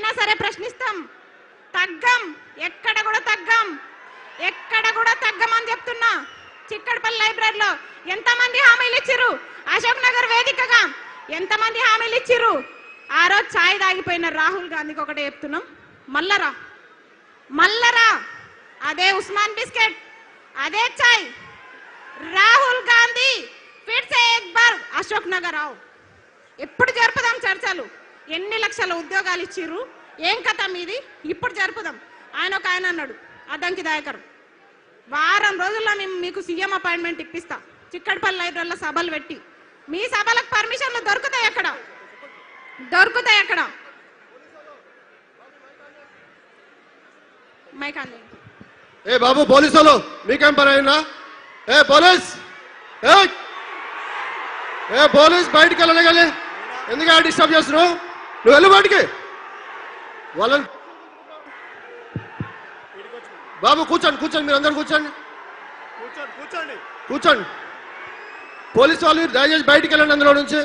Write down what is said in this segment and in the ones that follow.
అయినా సరే ప్రశ్నిస్తాం, తగ్గం, ఎక్కడ కూడా తగ్గం అని చెప్తున్నా. చిక్కడపల్లి లైబ్రరీలో ఎంతమంది హామీలు ఇచ్చిర్రు? అశోక్ నగర్ వేదికగా ఎంతమంది హామీలు ఇచ్చిర్రు? ఆ రోజు ఛాయ్ తాగిపోయిన రాహుల్ గాంధీకి ఒకటే చెప్తున్నాం, మల్లరా అదే ఉస్మాన్ బిస్కెట్, అదే ఛాయ్. రాహుల్ గాంధీ ఫిర్ సే ఏక్ బార్ అశోక్ నగర్ ఆవ్. ఎప్పుడు జరుపుదాం చర్చలు? ఎన్ని లక్షల ఉద్యోగాలు ఇచ్చిర్రు? ఏం కథ మీది? ఇప్పుడు జరుపుదాం. ఆయన అన్నాడు అద్దంకి దయాకర్, వారం రోజుల్లో మీకు సీఎం అపాయింట్మెంట్ ఇప్పిస్తా, చిక్కడపల్లి లైబ్రరీలో సభలు పెట్టి. మీ సభలకు పర్మిషన్లు దొరుకుతాయి అక్కడ? మైకాండి. ఏ బాబు పోలీసులు మీకేం పని అయినా? ఏ పోలీస్ బయటికి వెళ్ళగలే, ఎందుకు డిస్టర్బ్ చేస్తున్నావు? నువ్వు వెళ్ళు బయటికి. వాళ్ళని బాబు కూర్చోండి, మీరు అందరు కూర్చోండి. పోలీసు వాళ్ళు దయచేసి బయటికి వెళ్ళండి అందులో నుంచి.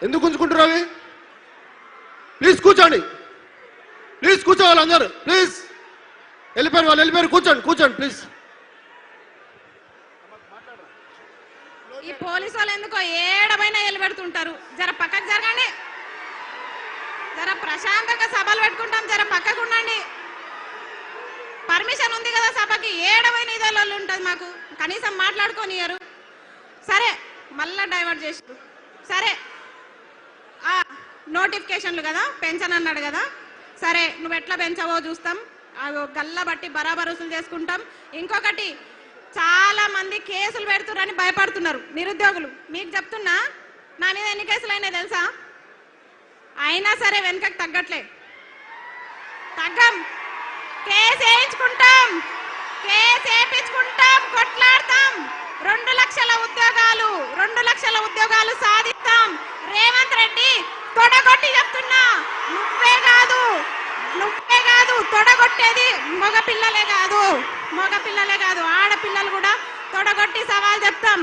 ఎందుకు ఉంచుకుంటారు అవి? ప్లీజ్ కూర్చోండి, కూర్చోవాలి అందరు. ప్లీజ్ వెళ్ళిపోయారు, కూర్చోండి ప్లీజ్. ఈ పోలీసు వాళ్ళు ఎందుకో ఏడమైనా వెళ్ళిపెడుతుంటారు. జర పక్కకు జరగండి, జర ప్రశాంతంగా సభలు పెట్టుకుంటాం, జర పక్కకు ఉండండి. పర్మిషన్ ఉంది కదా సభకి, ఏడమైన ఇదేళ్ళు ఉంటుంది మాకు, కనీసం మాట్లాడుకోనియరు. సరే మళ్ళా డైవర్ట్ చేసారు. సరే నోటిఫికేషన్లు కదా, పెన్షన్ అన్నాడు కదా, సరే నువ్వు ఎట్లా పెంచవో చూస్తాం, గల్ల బట్టి బరాబర్ వసూలు చేసుకుంటాం. ఇంకొకటి, చాలా మంది కేసులు పెడుతున్నారని భయపడుతున్నారు నిరుద్యోగులు. మీకు చెప్తున్నా, నా మీద ఎన్ని కేసులు అయినాయి తెలుసా? అయినా సరే వెనుకకు తగ్గం. కేసు వేయించుకుంటాం, కొట్లాడతాం. 2 లక్షల ఉద్యోగాలు సాధిస్తాం. రేవంత్ రెడ్డి తొడగొట్టి చెప్తున్నా, నువ్వే కాదు తొడగొట్టేది మగపిల్లలే కాదు, ఆడపిల్లలు కూడా తొడగొట్టి సవాల్ చెప్తాం.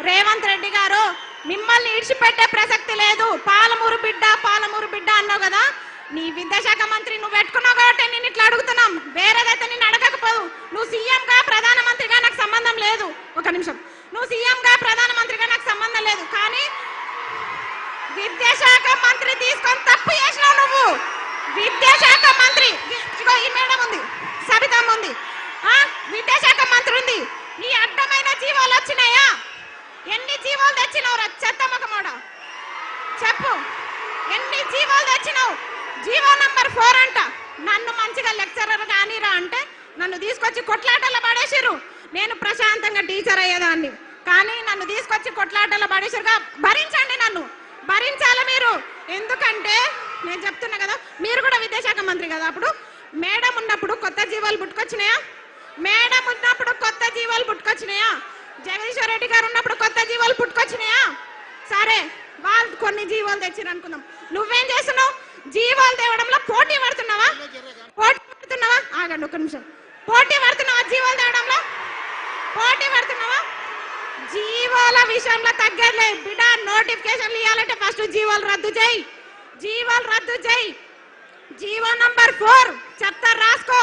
రేవంత్ రెడ్డి గారు, మిమ్మల్ని ఇడిచిపెట్టే ప్రసక్తి లేదు. పాలమూరు బిడ్డ అన్నావు కదా, నీ విద్యాశాఖ మంత్రి నువ్వు పెట్టుకున్నావు కాబట్టి నేను ఇట్లా అడుగుతున్నాం. వేరేదైతే నేను అడగకపోదు. నువ్వు సీఎంగా ప్రధానమంత్రిగా నాకు సంబంధం లేదు. ఒక నిమిషం, నువ్వు సీఎంగా ప్రధానమంత్రిగా నాకు సంబంధం లేదు, కానీ విద్యాశాఖ మంత్రి తీసుకొని తప్పు చేసినావు నువ్వు. విద్యాశాఖ మంత్రి, ఈ మేడం ఉంది, సబితమ్మ ఉంది, విద్యాశాఖ మంత్రి ఉంది. నీ అడ్డమైన జీవోలు వచ్చినాయా? ఎన్ని జీవోలు తెచ్చినావు రా చెత్త మొకమోడ? చెప్పు, ఎన్ని జీవోలు తెచ్చినావు? జీవో నంబర్ 4 అంట. నన్ను మంచిగా లెక్చరర్ కానీరా అంటే నన్ను తీసుకొచ్చి కొట్లాటలో పడేసిర్రు. నేను ప్రశాంతంగా టీచర్ అయ్యేదాన్ని, కానీ నన్ను తీసుకొచ్చి కొట్లాటలో పడేసిరుగా. భరించండి, నన్ను భరించాలి మీరు. ఎందుకంటే నేను చెప్తున్నా కదా, మీరు కూడా విద్యాశాఖ మంత్రి కదా, అప్పుడు మేడం ఉన్నప్పుడు కొత్త జీవాలు పుట్టుకొచ్చినాయా? జగదీశ్వర్ రెడ్డి గారు ఉన్నప్పుడు కొత్త జీవాలు పుట్టుకొచ్చినాయా? సరే, వాళ్ళు కొన్ని జీవాలు తెచ్చిరు అనుకుందాం. నువ్వేం చేస్తున్నావు? జీవాలు తేవడంలో పోటీ పడుతున్నావా? ఆగండి ఒక నిమిషం. పోటీ పడుతున్నావా? జీవాలు తేవడంలో పోటీ పడుతున్నావా? జీవాల విషయంలో తగ్గలే బిడ్డ. నోటిఫికేషన్లు ఇవ్వాలంటే ఫస్ట్ జీవాలు రద్దు చేయి. జీవో నంబర్ 4 చెప్తా, రాసుకో.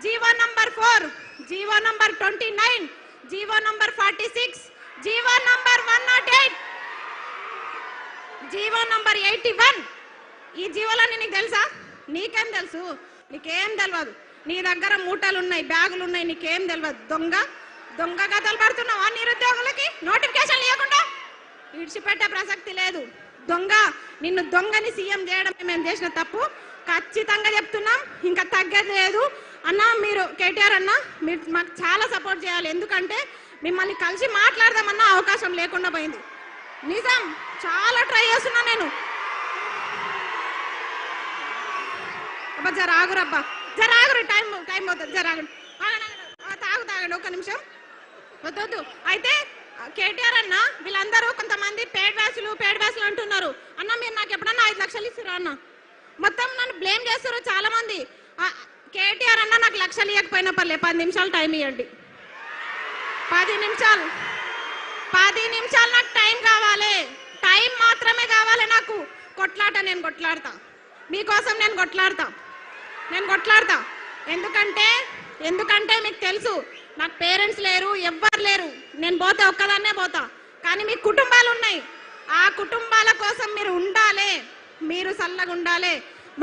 GO number 4, GO number 29, GO number 46, GO number 108, GO number 81. ఈ జీవోలన్నీ నీకు తెలుసా? నీకేం తెలుసు? నీకేం తెలియదు. నీ దగ్గర మూటలు ఉన్నాయి, బ్యాగులు ఉన్నాయి, నీకేం తెలియదు. దొంగ కథలు పడుతున్నావా నిరుద్యోగులకి? నోటిఫికేషన్ ఇవ్వకుండా విడిచిపెట్టే ప్రసక్తి లేదు. నిన్ను దొంగని సీఎం చేయడం మేము చేసిన తప్పు, ఖచ్చితంగా చెప్తున్నాం. ఇంకా తగ్గేది లేదు అన్న. మీరు కేటీఆర్ అన్న, మీరు మాకు చాలా సపోర్ట్ చేయాలి. ఎందుకంటే మిమ్మల్ని కలిసి మాట్లాడదామన్న అవకాశం లేకుండా పోయింది. నిజం, చాలా ట్రై చేస్తున్నా నేను. జరాగురబ్బా, జరాగురు, టైం అవుతుంది. జరాగండి, తాగండి ఒక నిమిషం. వద్దు. అయితే కేటీఆర్ అన్న, వీళ్ళందరూ కొంతమంది పేడ్ వ్యాసులు అంటున్నారు. అన్న మీరు నాకు ఎప్పుడన్నా 5 లక్షలు ఇస్తారా అన్న? మొత్తం నన్ను బ్లేమ్ చేస్తారు చాలా మంది. కేటీఆర్ అన్న నాకు లక్షలు ఇవ్వకపోయినా పర్లేదు, 10 నిమిషాలు టైం ఇవ్వండి. 10 నిమిషాలు నాకు టైం కావాలి. టైం మాత్రమే కావాలి నాకు. కొట్లాట నేను కొట్లాడతా, మీకోసం నేను కొట్లాడతా. నేను కొట్లాడతా. ఎందుకంటే ఎందుకంటే మీకు తెలుసు నాకు పేరెంట్స్ లేరు, ఎవ్వరు లేరు. నేను పోతే ఒక్కదాన్నే పోతా. కానీ మీ కుటుంబాలు ఉన్నాయి. ఆ కుటుంబాల కోసం మీరు ఉండాలి, మీరు చల్లగా ఉండాలి.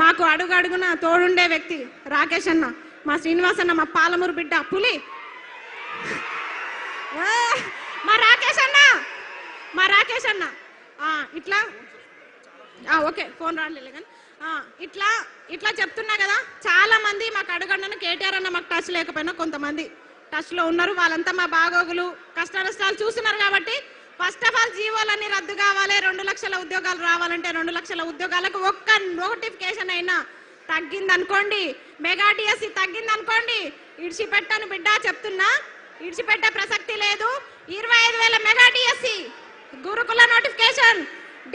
మాకు అడుగు అడుగున తోడుండే వ్యక్తి రాకేష్ అన్న, మా శ్రీనివాస్ అన్న, మా పాలమూరు బిడ్డ పులి, మా రాకేష్ అన్న, మా రాకేష్ అన్న. ఇట్లా ఓకే ఫోన్ రాలేదు కానీ ఇట్లా ఇట్లా చెప్తున్నా కదా. చాలా మంది మాకు అడుగండను కేటీఆర్ అన్న మాకు టచ్ లేకపోయినా కొంతమంది టచ్లో ఉన్నారు. వాళ్ళంతా మా బాగోగులు కష్ట నష్టాలు చూస్తున్నారు. కాబట్టి ఫస్ట్ ఆఫ్ ఆల్ జీవోలన్నీ రద్దు కావాలి. 2 లక్షల ఉద్యోగాలు రావాలంటే 2 లక్షల ఉద్యోగాలకు ఒక్క నోటిఫికేషన్ అయినా తగ్గిందనుకోండి, మెగా డిఎస్సి తగ్గిందనుకోండి, ఇడిచిపెట్టాను బిడ్డ చెప్తున్నా, ఇడిచిపెట్టే ప్రసక్తి లేదు. 25,000 మెగా డిఎస్సి, గురుకుల notification,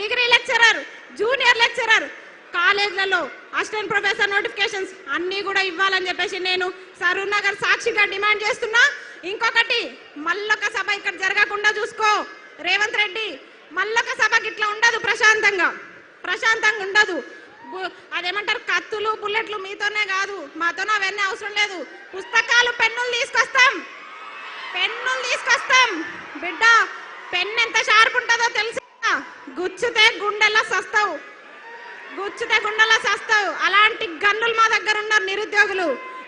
degree lecturer, junior lecturer, కాలేజ్లలో అసిస్టెంట్ ప్రొఫెసర్ నోటిఫికేషన్స్ అన్నీ కూడా ఇవ్వాలని చెప్పేసి నేను సరూర్ నగర్ సాక్షిగా డిమాండ్ చేస్తున్నా. ఇంకొకటి, మల్లొక సభ ఇక్కడ జరగకుండా చూసుకో రేవంత్ రెడ్డి. మల్లొక సభకి ఇట్లా ఉండదు, ప్రశాంతంగా ఉండదు. అదేమంటారు, కత్తులు బుల్లెట్లు మీతోనే కాదు, మాతోనే అవన్నీ అవసరం లేదు. పుస్తకాలు పెన్నులు తీసుకొస్తాం బిడ్డ. పెన్ను ఎంత షార్ప్ ఉంటుందో తెలుసా? గుచ్చితే గుండెలా సస్తావు. అలాంటి గన్నులు మా దగ్గర ఉన్నారు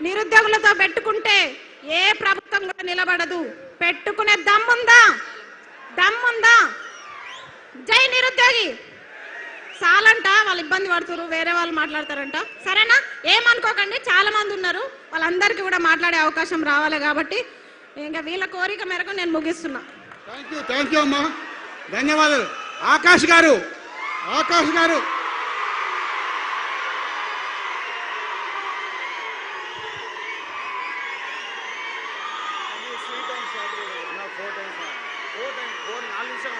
నిరుద్యోగులతో పెట్టుకుంటే ఏ ప్రభుత్వం కూడా నిలబడదు. పెట్టుకునే దమ్ముందా? జై నిరుద్యోగి. చాలంట, వాళ్ళు ఇబ్బంది పడుతున్నారు, వేరే వాళ్ళు మాట్లాడతారంట. సరేనా, ఏమనుకోకండి, చాలా మంది ఉన్నారు, వాళ్ళందరికీ కూడా మాట్లాడే అవకాశం రావాలి. కాబట్టి ఇంకా వీళ్ళ కోరిక మేరకు నేను ముగిస్తున్నా. థ్యాంక్ యూ అమ్మా, ధన్యవాదాలు. ఆకాష్ గారు ఫోర్ 4 నిమిషాలు